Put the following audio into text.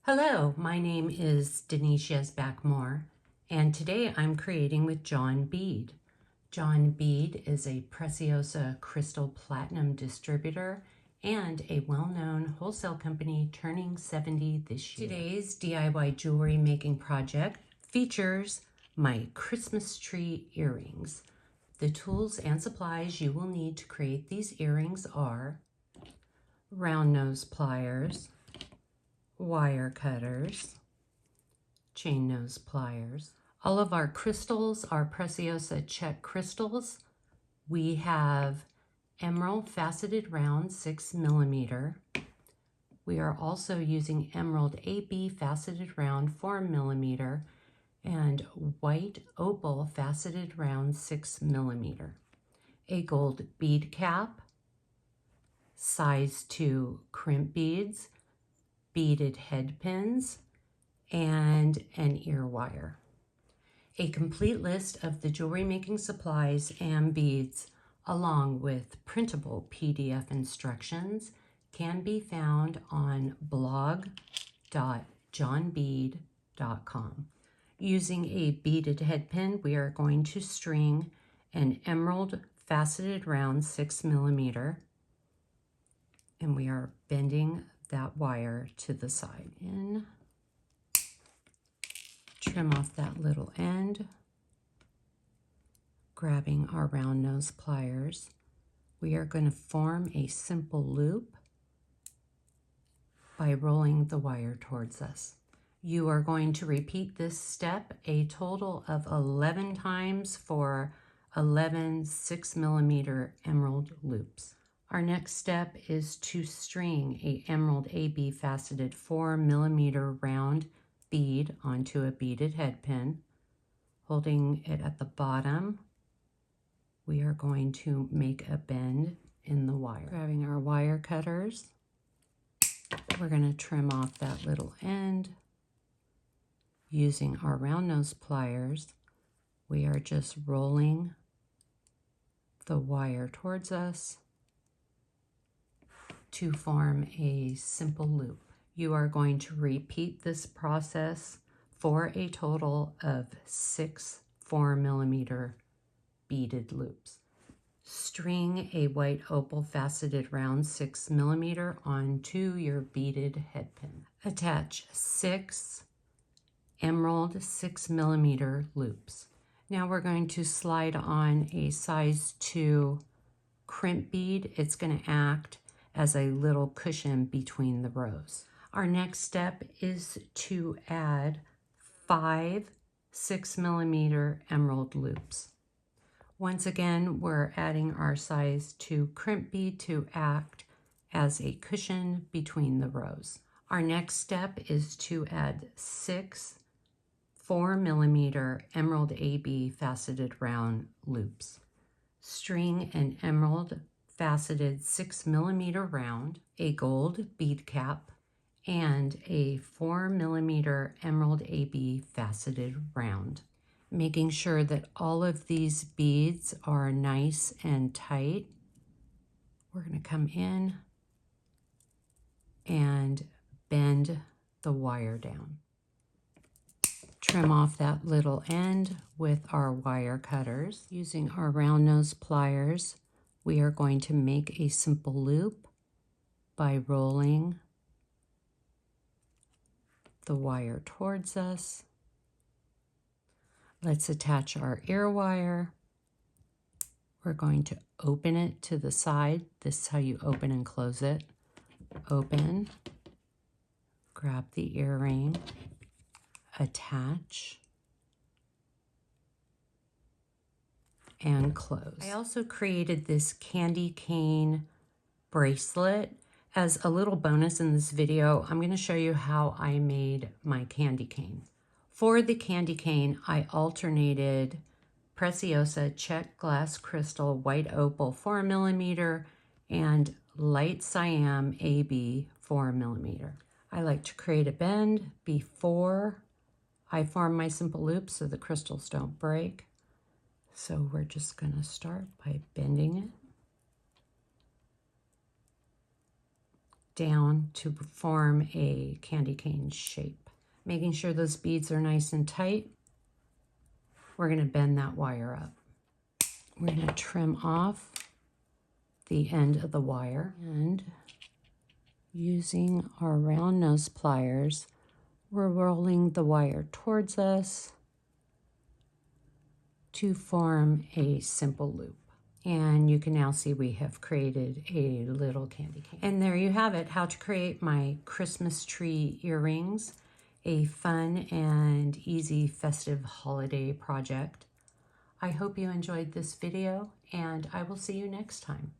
Hello, my name is Denise Yezbak Moore, and today I'm creating with John Bead. John Bead is a Preciosa crystal platinum distributor and a well-known wholesale company turning 70 this year. Today's DIY jewelry making project features my Christmas tree earrings. The tools and supplies you will need to create these earrings are round nose pliers, wire cutters, chain nose pliers. All of our crystals are Preciosa check crystals. We have emerald faceted round 6mm. We are also using emerald AB faceted round 4mm and white opal faceted round 6mm. A gold bead cap, size 2 crimp beads, beaded head pins, and an ear wire. A complete list of the jewelry making supplies and beads, along with printable PDF instructions, can be found on blog.johnbead.com. Using a beaded head pin, we are going to string an emerald faceted round 6mm, and we are bending that wire to the side. Trim off that little end, grabbing our round nose pliers. We are going to form a simple loop by rolling the wire towards us. You are going to repeat this step a total of 11 times for 11 6mm emerald loops. Our next step is to string a emerald AB faceted 4mm round bead onto a beaded head pin. Holding it at the bottom, we are going to make a bend in the wire. Grabbing our wire cutters, we're going to trim off that little end. Using our round nose pliers, we are just rolling the wire towards us to form a simple loop. You are going to repeat this process for a total of 6 4mm beaded loops. String a white opal faceted round 6mm onto your beaded head pin. Attach 6 emerald 6mm loops. Now we're going to slide on a size 2 crimp bead. It's going to act as a little cushion between the rows. Our next step is to add 5 6mm emerald loops. Once again, we're adding our size 2 crimp bead to act as a cushion between the rows. Our next step is to add 6 4mm emerald AB faceted round loops. String an emerald faceted 6mm round, a gold bead cap, and a 4mm emerald AB faceted round. Making sure that all of these beads are nice and tight, we're going to come in and bend the wire down. Trim off that little end with our wire cutters. Using our round nose pliers, we are going to make a simple loop by rolling the wire towards us. Let's attach our ear wire. We're going to open it to the side. This is how you open and close it. Open, grab the earring, attach, and close. I also created this candy cane bracelet. As a little bonus in this video, I'm going to show you how I made my candy cane. For the candy cane, I alternated Preciosa check glass crystal white opal 4mm and light cyan AB 4mm. I like to create a bend before I form my simple loop so the crystals don't break. So we're just going to start by bending it. down to form a candy cane shape. Making sure those beads are nice and tight, we're going to bend that wire up. We're going to trim off the end of the wire, and using our round nose pliers, we're rolling the wire towards us to form a simple loop. And you can now see we have created a little candy cane. And there you have it, how to create my Christmas tree earrings, a fun and easy festive holiday project. I hope you enjoyed this video, and I will see you next time.